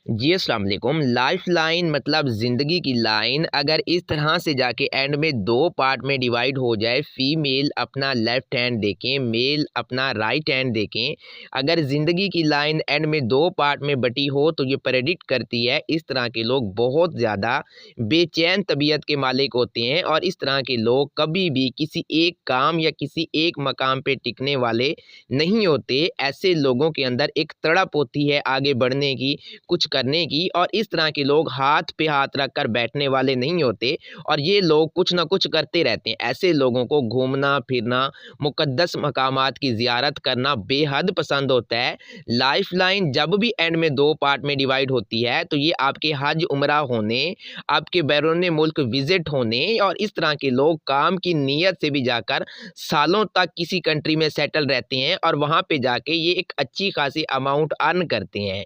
जी अस्सलाम वालेकुम। Life line मतलब ज़िंदगी की लाइन अगर इस तरह से जाके एंड में दो पार्ट में डिवाइड हो जाए, फीमेल अपना लेफ्ट हैंड देखें, मेल अपना राइट हैंड देखें। अगर ज़िंदगी की लाइन एंड में दो पार्ट में बटी हो तो ये प्रेडिक्ट करती है इस तरह के लोग बहुत ज़्यादा बेचैन तबीयत के मालिक होते हैं और इस तरह के लोग कभी भी किसी एक काम या किसी एक मकाम पे टिकने वाले नहीं होते। ऐसे लोगों के अंदर एक तड़प होती है आगे बढ़ने की, कुछ करने की, और इस तरह के लोग हाथ पे हाथ रख कर बैठने वाले नहीं होते और ये लोग कुछ ना कुछ करते रहते हैं। ऐसे लोगों को घूमना फिरना, मुक़द्दस मकामात की ज़ियारत करना बेहद पसंद होता है। लाइफ लाइन जब भी एंड में दो पार्ट में डिवाइड होती है तो ये आपके हज उम्रा होने, आपके बैरून मुल्क विज़िट होने और इस तरह के लोग काम की नीयत से भी जाकर सालों तक किसी कंट्री में सेटल रहते हैं और वहाँ पे जाके ये एक अच्छी खासी अमाउंट अर्न करते हैं।